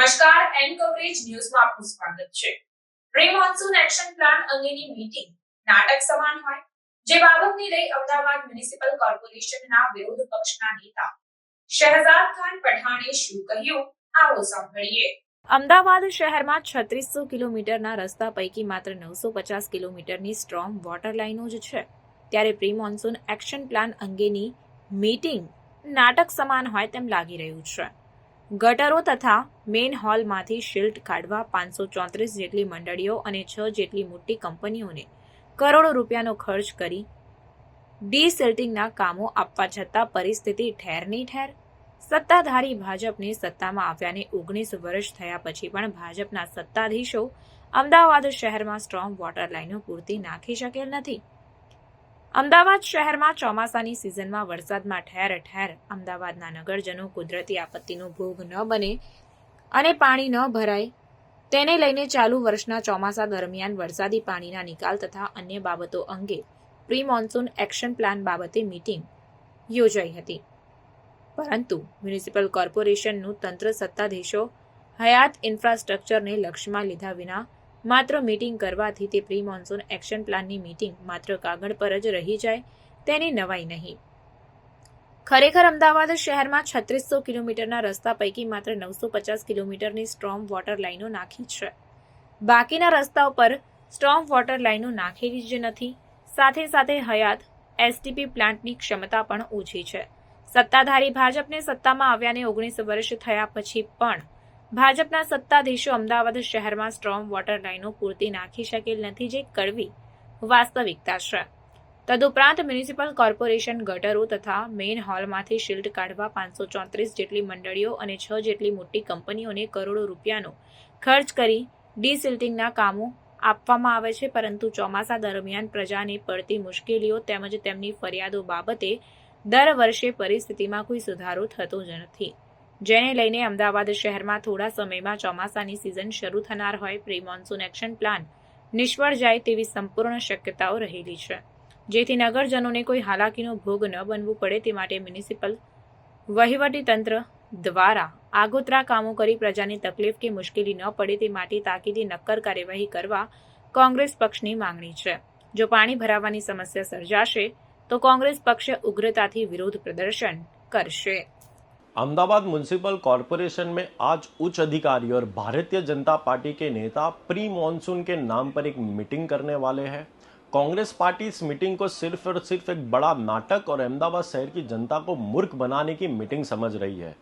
નમસ્કાર, and coverage ન્યૂઝમાં આપનું સ્વાગત છે. પ્રી મોન્સૂન એક્શન પ્લાન અંગેની મીટિંગ નાટક સમાન હોય, જે બાબતને લઈ અમદાવાદ મ્યુનિસિપલ કોર્પોરેશનના વિરોધ પક્ષના નેતા શહેજાદ ખાન પઠાણે શું કહ્યું, આવો સાંભળીએ. અમદાવાદ શહેરમાં 3600 કિલોમીટરના રસ્તા પૈકી માત્ર 950 કિલોમીટરની સ્ટ્રોંગ વોટર લાઇનો જ છે. ત્યારે પ્રી મોન્સૂન એક્શન પ્લાન અંગેની મીટિંગ નાટક સમાન હોય તેમ લાગી રહ્યું છે. ગટરો તથા મેઇન હોલમાંથી શિલ્ટ કાઢવા 534 જેટલી મંડળીઓ અને 6 જેટલી મોટી કંપનીઓને કરોડો રૂપિયાનો ખર્ચ કરી ડીસિલ્ટિંગના કામો આપવા છતાં પરિસ્થિતિ ઠેરની ઠેર. સત્તાધારી ભાજપને સત્તામાં આવ્યાને 19 વર્ષ થયા પછી પણ ભાજપના સત્તાધીશો અમદાવાદ શહેરમાં સ્ટ્રોંગ વોટર લાઇનો પૂરતી નાખી શકેલ નથી. અમદાવાદ શહેરમાં ચોમાસાની સિઝનમાં વરસાદમાં ઠેર ઠેર અમદાવાદના નગરજનો કુદરતી આપત્તિનો ભોગ ન બને અને પાણી ન ભરાય તેને લઈને ચાલુ વર્ષના ચોમાસા દરમિયાન વરસાદી પાણીના નિકાલ તથા અન્ય બાબતો અંગે પ્રી મોન્સૂન એક્શન પ્લાન બાબતે મીટિંગ યોજાઈ હતી. પરંતુ મ્યુનિસિપલ કોર્પોરેશનનું તંત્ર સત્તાધીશો હયાત ઇન્ફ્રાસ્ટ્રક્ચરને લક્ષ્યમાં લીધા વિના માત્ર મીટિંગ કરવાથી તે પ્રી મોન્સૂન એક્શન પ્લાનની મીટિંગ માત્ર કાગળ પર જ રહી જાય તેની નવાઈ નહીં. ખરેખર અમદાવાદ શહેરમાં 3600 કિલોમીટરના રસ્તા પૈકી માત્ર 950 કિલોમીટરની સ્ટ્રોંગ વોટર લાઇનો નાખી છે. બાકીના રસ્તાઓ પર સ્ટ્રોંગ વોટર લાઇનો નાખેલી જ નથી. સાથે સાથે હયાત એસટીપી પ્લાન્ટની ક્ષમતા પણ ઓછી છે. સત્તાધારી ભાજપને સત્તામાં આવ્યાને 19 વર્ષ થયા પછી પણ ભાજપના સત્તાધીશો અમદાવાદ શહેરમાં સ્ટ્રોંગ વોટર લાઇનો પૂરતી નાખી શકેલ નથી, જે કડવી વાસ્તવિકતા છે. તદુપરાંત મ્યુનિસિપલ કોર્પોરેશન ગટરો તથા મેઇન હોલમાંથી શિલ્ટ કાઢવા 534 જેટલી મંડળીઓ અને 6 જેટલી મોટી કંપનીઓને કરોડો રૂપિયાનો ખર્ચ કરી ડીસિલ્ટિંગના કામો આપવામાં આવે છે. પરંતુ ચોમાસા દરમિયાન પ્રજાને પડતી મુશ્કેલીઓ તેમજ તેમની ફરિયાદો બાબતે દર વર્ષે પરિસ્થિતિમાં કોઈ સુધારો થતો જ નથી, જેને લઈને અમદાવાદ શહેરમાં થોડા સમયમાં ચોમાસાની સિઝન શરૂ થનાર હોય પ્રી મોન્સૂન એક્શન પ્લાન નિષ્ફળ જાય તેવી સંપૂર્ણ શક્યતાઓ રહેલી છે. જેથી નગરજનોને કોઈ હાલાકીનો ભોગ ન બનવું પડે તે માટે મ્યુનિસિપલ વહીવટીતંત્ર દ્વારા આગોતરા કામો કરી પ્રજાની તકલીફ કે મુશ્કેલી ન પડે તે માટે તાકીદે નક્કર કાર્યવાહી કરવા કોંગ્રેસ પક્ષની માંગણી છે. જો પાણી ભરાવાની સમસ્યા સર્જાશે તો કોંગ્રેસ પક્ષ ઉગ્રતાથી વિરોધ प्रदर्शन करशे. अहमदाबाद म्युनिसिपल कॉरपोरेशन में आज उच्च अधिकारी और भारतीय जनता पार्टी के नेता प्री मॉनसून के नाम पर एक मीटिंग करने वाले हैं. कांग्रेस पार्टी इस मीटिंग को सिर्फ और सिर्फ एक बड़ा नाटक और अहमदाबाद शहर की जनता को मूर्ख बनाने की मीटिंग समझ रही है,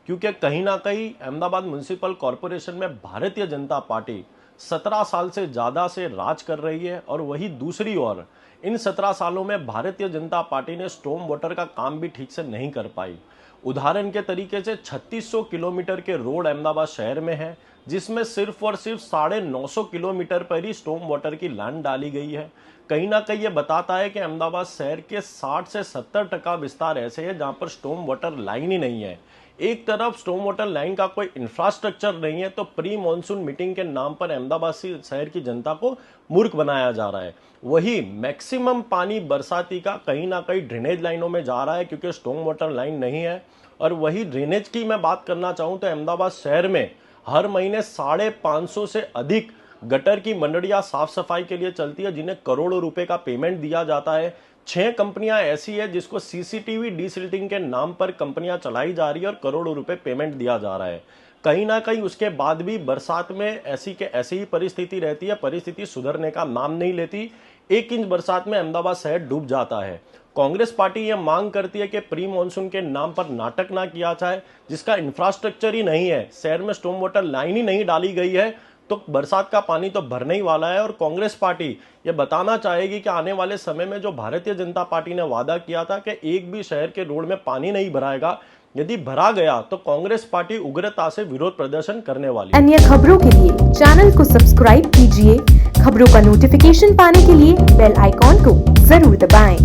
क्योंकि कहीं ना कहीं अहमदाबाद म्युनिसिपल कॉरपोरेशन में भारतीय जनता पार्टी 17 साल से ज़्यादा से राज कर रही है और वही दूसरी ओर इन 17 सालों में भारतीय जनता पार्टी ने स्टॉर्म वाटर का काम भी ठीक से नहीं कर पाई. उदाहरण के तरीके से 3600 किलोमीटर के रोड अहमदाबाद शहर में है, जिसमें सिर्फ और सिर्फ 950 किलोमीटर पर ही स्टॉर्म वाटर की लाइन डाली गई है. कहीं ना कहीं ये बताता है कि अहमदाबाद शहर के 60 से 70% विस्तार ऐसे है जहाँ पर स्टॉर्म वाटर लाइन ही नहीं है. एक तरफ स्टॉर्म वाटर लाइन का कोई इंफ्रास्ट्रक्चर नहीं है, तो प्री मॉनसून मीटिंग के नाम पर अहमदाबाद शहर की जनता को मूर्ख बनाया जा रहा है. वही मैक्सिमम पानी बरसाती का कहीं ना कहीं ड्रेनेज लाइनों में जा रहा है, क्योंकि स्टॉर्म वाटर लाइन नहीं है. और वही ड्रेनेज की मैं बात करना चाहूँ तो अहमदाबाद शहर में हर महीने 550 से अधिक गटर की मंडलियाँ साफ सफाई के लिए चलती है, जिन्हें करोड़ों रुपए का पेमेंट दिया जाता है. 6 कंपनियां ऐसी है जिसको सीसीटीवी डीसिल्टिंग के नाम पर कंपनियां चलाई जा रही है और करोड़ों रुपए पेमेंट दिया जा रहा है. कहीं ना कहीं उसके बाद भी बरसात में ऐसी के ऐसी ही परिस्थिति रहती है, परिस्थिति सुधरने का नाम नहीं लेती. 1 इंच बरसात में अहमदाबाद शहर डूब जाता है. कांग्रेस पार्टी ये मांग करती है कि प्री मॉनसून के नाम पर नाटक ना किया जाए, जिसका इंफ्रास्ट्रक्चर ही नहीं है, शहर में स्टॉर्म वाटर लाइन ही नहीं डाली गई है, तो बरसात का पानी तो भरने ही वाला है. और कांग्रेस पार्टी ये बताना चाहेगी कि आने वाले समय में जो भारतीय जनता पार्टी ने वादा किया था कि एक भी शहर के रोड में पानी नहीं भराएगा, यदि भरा गया तो कांग्रेस पार्टी उग्रता से विरोध प्रदर्शन करने वाली है. अन्य खबरों के लिए चैनल को सब्सक्राइब कीजिए. खबरों का नोटिफिकेशन पाने के लिए बेल आइकॉन को जरूर दबाएं.